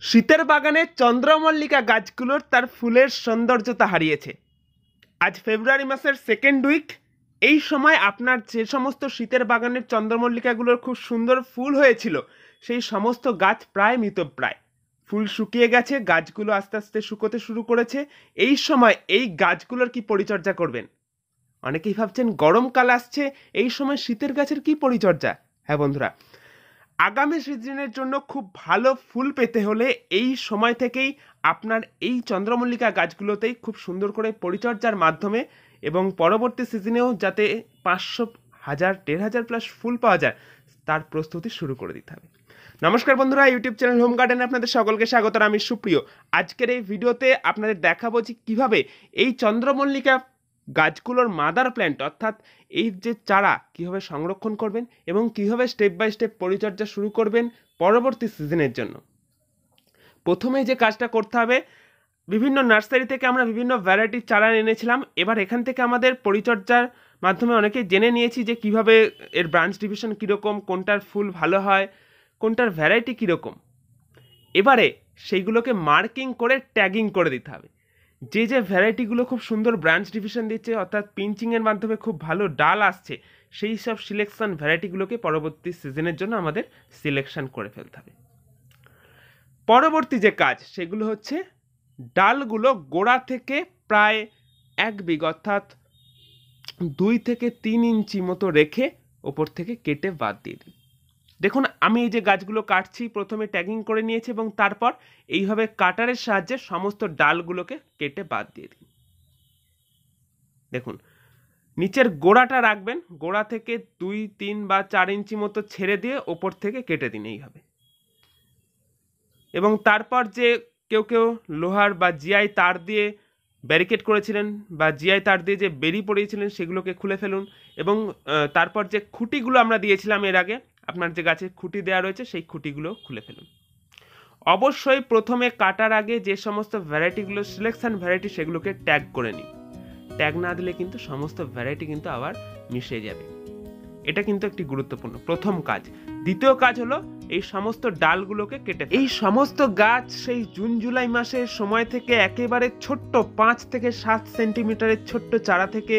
শীতের বাগানে চন্দ্রমল্লিকা গাছগুলোর তার ফুলের সৌন্দর্যতা হারিয়েছে। আজ ফেব্রুয়ারি মাসের সেকেন্ড উইক। এই সময় আপনার যে সমস্ত শীতের বাগানের চন্দ্রমল্লিকাগুলোর খুব সুন্দর ফুল হয়েছিল, সেই সমস্ত গাছ প্রায় মৃতপ্রায়। ফুল শুকিয়ে গেছে, গাছগুলো আস্তে আস্তে শুকোতে শুরু করেছে। এই সময় এই গাছগুলোর কি পরিচর্যা করবেন? অনেকেই ভাবছেন গরমকাল আসছে, এই সময় শীতের গাছের কি পরিচর্যা? হ্যাঁ বন্ধুরা, আগামী সিজনের জন্য খুব ভালো ফুল পেতে হলে এই সময় থেকেই আপনার এই চন্দ্রমল্লিকা গাছগুলোতেই খুব সুন্দর করে পরিচর্যার মাধ্যমে এবং পরবর্তী সিজনেও যাতে 500, 1000, 1500 প্লাস ফুল পাওয়া যায়, তার প্রস্তুতি শুরু করে দিতে হবে। নমস্কার বন্ধুরা, ইউটিউব চ্যানেল হোম গার্ডেনে আপনাদের সকলকে স্বাগত। আমি সুপ্রিয়। আজকের এই ভিডিওতে আপনাদের দেখাবো যে কীভাবে এই চন্দ্রমল্লিকা গাছগুলোর মাদার প্ল্যান্ট অর্থাৎ এই যে চারা কীভাবে সংরক্ষণ করবেন এবং কীভাবে স্টেপ বাই স্টেপ পরিচর্যা শুরু করবেন পরবর্তী সিজনের জন্য। প্রথমে যে কাজটা করতে হবে, বিভিন্ন নার্সারি থেকে আমরা বিভিন্ন ভ্যারাইটির চারা এনেছিলাম। এবার এখান থেকে আমাদের পরিচর্যার মাধ্যমে অনেকেই জেনে নিয়েছি যে কীভাবে এর ব্রাঞ্চ ডিভিশন কীরকম, কোনটার ফুল ভালো হয়, কোনটার ভ্যারাইটি কীরকম। এবারে সেইগুলোকে মার্কিং করে ট্যাগিং করে দিতে হবে। যে যে ভ্যারাইটিগুলো খুব সুন্দর ব্রাঞ্চ ডিভিশন দিচ্ছে অর্থাৎ পিঞ্চিংয়ের মাধ্যমে খুব ভালো ডাল আসছে, সেই সব সিলেকশন ভ্যারাইটিগুলোকে পরবর্তী সিজনের জন্য আমাদের সিলেকশন করে ফেলতে হবে। পরবর্তী যে কাজ সেগুলো হচ্ছে ডালগুলো গোড়া থেকে প্রায় 1 বিঘা অর্থাৎ 2 থেকে 3 ইঞ্চি মতো রেখে ওপর থেকে কেটে বাদ দিয়ে দিই। দেখুন, আমি এই যে গাছগুলো কাটছি প্রথমে ট্যাগিং করে নিয়েছি এবং তারপর এইভাবে কাটারের সাহায্যে সমস্ত ডালগুলোকে কেটে বাদ দিয়ে দিন। দেখুন, নিচের গোড়াটা রাখবেন, গোড়া থেকে 2, 3 বা 4 ইঞ্চি মতো ছেড়ে দিয়ে ওপর থেকে কেটে দিন এইভাবে। এবং তারপর যে কেউ লোহার বা জিআই তার দিয়ে ব্যারিকেড করেছিলেন বা জিআই তার দিয়ে যে বেরি পড়িয়েছিলেন সেগুলোকে খুলে ফেলুন। এবং তারপর যে খুঁটিগুলো আমরা দিয়েছিলাম এর আগে, আপনার যে গাছে খুঁটি দেওয়া রয়েছে সেই খুঁটিগুলো খুলে ফেলুন। অবশ্যই প্রথমে কাটার আগে যে সমস্ত ভ্যারাইটিগুলো সিলেকশন ভ্যারাইটি সেগুলোকে ট্যাগ করে নিন। ট্যাগ না দিলে কিন্তু সমস্ত ভ্যারাইটি কিন্তু আবার মিশে যাবে। এটা কিন্তু একটি গুরুত্বপূর্ণ প্রথম কাজ। দ্বিতীয় কাজ হলো এই সমস্ত ডালগুলোকে কেটে এই সমস্ত গাছ সেই জুন জুলাই মাসের সময় থেকে একেবারে ছোট্ট 5 থেকে 7 সেন্টিমিটারের ছোট্ট চারা থেকে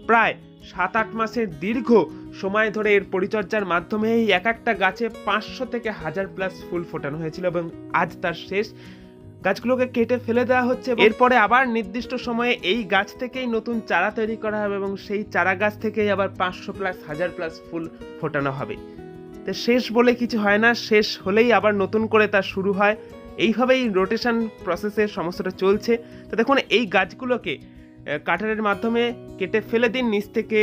প্রায় 7-8 মাসের দীর্ঘ সময় ধরে এর পরিচর্যার মাধ্যমে এই এক একটা গাছে 500 থেকে 1000 প্লাস ফুল ফোটানো হয়েছিল এবং আজ তার শেষ। গাছগুলোকে কেটে ফেলে দেওয়া হচ্ছে, এরপরে আবার নির্দিষ্ট সময়ে এই গাছ থেকেই নতুন চারা তৈরি করা হবে এবং সেই চারা গাছ থেকেই আবার 500 প্লাস 1000 প্লাস ফুল ফোটানো হবে। তো শেষ বলে কিছু হয় না, শেষ হলেই আবার নতুন করে তা শুরু হয়। এইভাবেই রোটেশন প্রসেসে সমস্তটা চলছে। তো দেখুন, এই গাছগুলোকে কাটারের মাধ্যমে কেটে ফেলে দিন। নিচ থেকে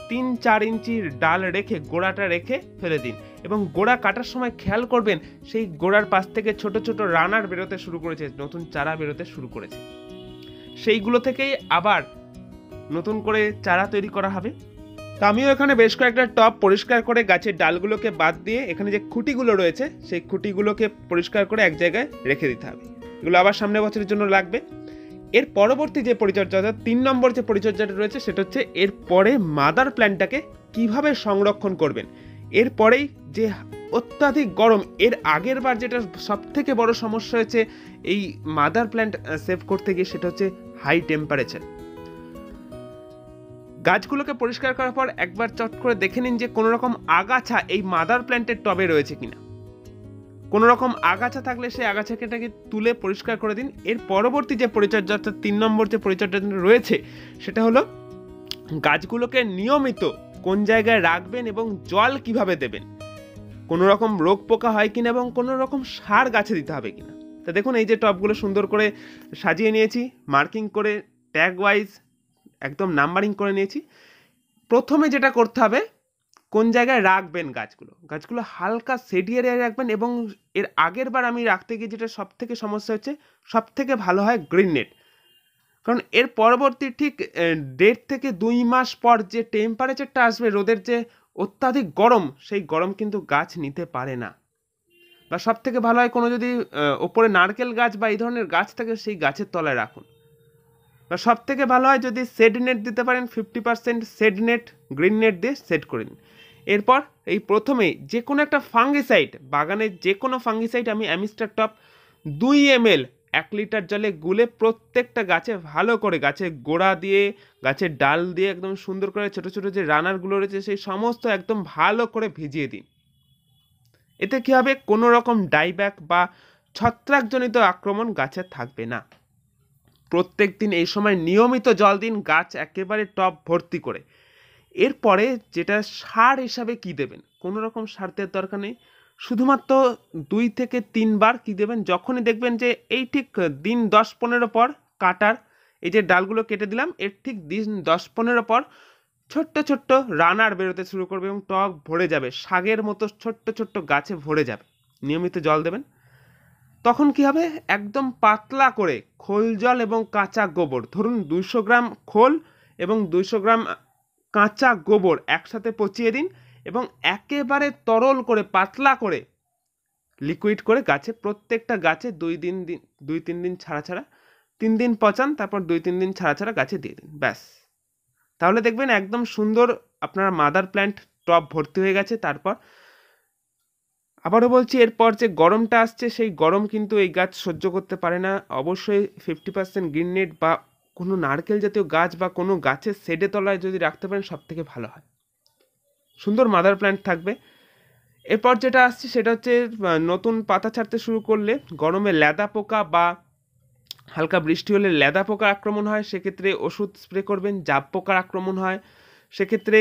3-4 ইঞ্চির ডাল রেখে গোড়াটা রেখে ফেলে দিন এবং গোড়া কাটার সময় খেয়াল করবেন সেই গোড়ার পাশ থেকে ছোট ছোট রানার বেরোতে শুরু করেছে, নতুন চারা বেরোতে শুরু করেছে। সেইগুলো থেকেই আবার নতুন করে চারা তৈরি করা হবে। তো আমিও এখানে বেশ কয়েকটা টব পরিষ্কার করে গাছের ডালগুলোকে বাদ দিয়ে এখানে যে খুঁটিগুলো রয়েছে সেই খুঁটিগুলোকে পরিষ্কার করে এক জায়গায় রেখে দিতে হবে। এগুলো আবার সামনের বছরের জন্য লাগবে। এর পরবর্তী যে পরিচর্যা অর্থাৎ 3 নম্বর যে পরিচর্যাটা রয়েছে সেটা হচ্ছে এরপরে মাদার প্ল্যান্টটাকে কিভাবে সংরক্ষণ করবেন। এরপরেই যে অত্যাধিক গরম, এর আগের বার যেটা সব থেকে বড় সমস্যা হয়েছে এই মাদার প্ল্যান্ট সেভ করতে গিয়ে, সেটা হচ্ছে হাই টেম্পারেচার। গাছগুলোকে পরিষ্কার করার পর একবার চট করে দেখে নিন যে কোনো রকম আগাছা এই মাদার প্ল্যান্টের টবে রয়েছে কিনা। কোনো রকম আগাছা থাকলে সেই আগাছাটাকে তুলে পরিষ্কার করে দিন। এর পরবর্তী যে পরিচর্যা অর্থাৎ 3 নম্বর যে পরিচর্যা রয়েছে সেটা হলো গাছগুলোকে নিয়মিত কোন জায়গায় রাখবেন এবং জল কিভাবে দেবেন, কোনো রকম রোগ পোকা হয় কিনা এবং কোনো রকম সার গাছে দিতে হবে কিনা। তা দেখুন, এই যে টবগুলো সুন্দর করে সাজিয়ে নিয়েছি, মার্কিং করে ট্যাগ ওয়াইজ একদম নাম্বারিং করে নিয়েছি। প্রথমে যেটা করতে হবে, কোন জায়গায় রাখবেন গাছগুলো হালকা শেডি এরিয়ায় রাখবেন। এবং এর আগের বার আমি রাখতে গিয়ে যেটা সব থেকে সমস্যা হচ্ছে, সব থেকে ভালো হয় গ্রিন নেট। কারণ এর পরবর্তী ঠিক 1.5 থেকে 2 মাস পর যে টেম্পারেচারটা আসবে, রোদের যে অত্যাধিক গরম, সেই গরম কিন্তু গাছ নিতে পারে না। বা সব থেকে ভালো হয় কোনো যদি ওপরে নারকেল গাছ বা এই ধরনের গাছ থাকে সেই গাছের তলায় রাখুন। বা সব থেকে ভালো হয় যদি শেড নেট দিতে পারেন, 50% শেড নেট গ্রিন নেট দিয়ে সেট করে নিন। এরপর এই প্রথমেই যে কোনো একটা ফাঙ্গিসাইড, বাগানের যে কোনো ফাঙ্গিসাইড, আমি অ্যামিস্টার টপ 2 ml 1 লিটার জলে গুলে প্রত্যেকটা গাছে ভালো করে, গাছের গোড়া দিয়ে, গাছের ডাল দিয়ে একদম সুন্দর করে ছোট ছোট যে রানারগুলো রয়েছে সেই সমস্ত একদম ভালো করে ভিজিয়ে দিন। এতে কী হবে, কোনো রকম ডাইব্যাক বা ছত্রাকজনিত আক্রমণ গাছে থাকবে না। প্রত্যেক দিন এই সময় নিয়মিত জল দিন, গাছ একেবারে টব ভর্তি করে। এরপরে যেটা সার হিসাবে কি দেবেন, কোনো রকম সার দেওয়ার দরকার নেই, শুধুমাত্র 2 থেকে 3 বার কি দেবেন, যখনই দেখবেন যে এই ঠিক দিন 10-15 পর কাটার এই যে ডালগুলো কেটে দিলাম, এর ঠিক দিন 10-15 পর ছোট্ট ছোট্ট রানার বেরোতে শুরু করবে এবং টব ভরে যাবে, শাকের মতো ছোট্ট ছোট্ট গাছে ভরে যাবে। নিয়মিত জল দেবেন। তখন কি হবে, একদম পাতলা করে খোল জল এবং কাঁচা গোবর, ধরুন 200 গ্রাম খোল এবং 200 গ্রাম কাঁচা গোবর একসাথে পচিয়ে দিন এবং একেবারে তরল করে পাতলা করে লিকুইড করে গাছে, প্রত্যেকটা গাছে 2-3 দিন ছাড়া ছাড়া, 3 দিন পচান, তারপর 2-3 দিন ছাড়া ছাড়া গাছে দিয়ে দিন, ব্যাস। তাহলে দেখবেন একদম সুন্দর আপনার মাদার প্ল্যান্ট টব ভর্তি হয়ে গেছে। তারপর আবারও বলছি, এরপর যে গরমটা আসছে সেই গরম কিন্তু এই গাছ সহ্য করতে পারে না। অবশ্যই 50% গ্রিন নেট বা কোনো নারকেল জাতীয় গাছ বা কোনো গাছের শেডে তলায় যদি রাখতে পারেন সব থেকে ভালো হয়, সুন্দর মাদার প্ল্যান্ট থাকবে। এরপর যেটা আসছে সেটা হচ্ছে নতুন পাতা ছাড়তে শুরু করলে গরমে লেদা পোকা বা হালকা বৃষ্টি হলে লেদা পোকার আক্রমণ হয়, সেক্ষেত্রে ওষুধ স্প্রে করবেন। জাব পোকার আক্রমণ হয়, সেক্ষেত্রে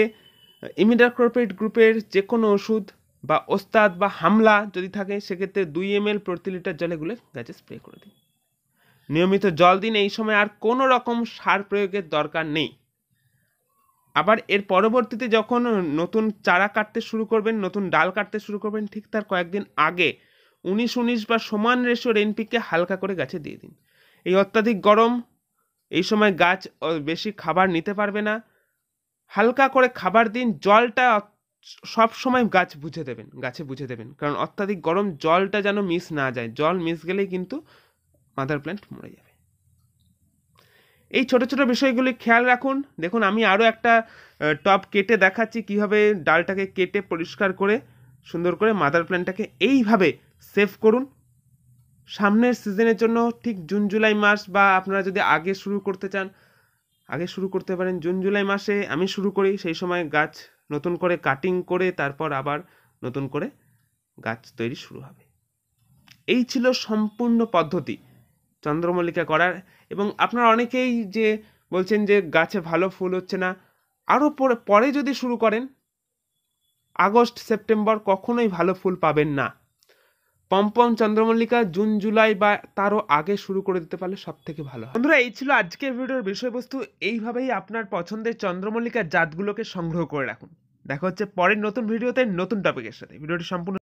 ইমিডাক্লোপ্রিড গ্রুপের যে কোনো ওষুধ বা ওস্তাদ বা হামলা যদি থাকে সেক্ষেত্রে 2 ml প্রতি লিটার জলে গুলে গাছে স্প্রে করে দিন। নিয়মিত জল দিন, এই সময় আর কোনো রকম সার প্রয়োগের দরকার নেই। আবার এর পরবর্তীতে যখন নতুন চারা কাটতে শুরু করবেন, নতুন ডাল কাটতে শুরু করবেন, ঠিক তার কয়েকদিন আগে 19-19 বা সমান রেশিওর এনপিকে হালকা করে গাছে দিয়ে দিন। এই অত্যাধিক গরম, এই সময় গাছ বেশি খাবার নিতে পারবে না, হালকা করে খাবার দিন। জলটা সব সময় গাছে বুঝে দেবেন, কারণ অত্যাধিক গরম জলটা যেন মিস না যায়, জল মিস গেলেই কিন্তু মাদার প্ল্যান্ট মরে যাবে। এই ছোট ছোট বিষয়গুলি খেয়াল রাখুন। দেখুন, আমি আরও একটা টব কেটে দেখাচ্ছি কীভাবে ডালটাকে কেটে পরিষ্কার করে সুন্দর করে মাদার প্ল্যান্টটাকে এইভাবে সেভ করুন সামনের সিজনের জন্য। ঠিক জুন জুলাই মাস, বা আপনারা যদি আগে শুরু করতে চান আগে শুরু করতে পারেন। জুন জুলাই মাসে আমি শুরু করি, সেই সময় গাছ নতুন করে কাটিং করে তারপর আবার নতুন করে গাছ তৈরি শুরু হবে। এই ছিল সম্পূর্ণ পদ্ধতি চন্দ্রমল্লিকা করার। এবং আপনারা অনেকেই যে বলছেন যে গাছে ভালো ফুল হচ্ছে না, আরও পরে যদি শুরু করেন, আগস্ট সেপ্টেম্বর কখনোই ভালো ফুল পাবেন না। পম্পম চন্দ্রমল্লিকা জুন জুলাই বা তারও আগে শুরু করে দিতে পারলে সব থেকে ভালো হয়। বন্ধুরা, এই ছিল আজকের ভিডিওর বিষয়বস্তু। এইভাবেই আপনার পছন্দের চন্দ্রমল্লিকা জাতগুলোকে সংগ্রহ করে রাখুন। দেখা হচ্ছে পরের নতুন ভিডিওতে নতুন টপিকের সাথে। ভিডিওটি সম্পূর্ণ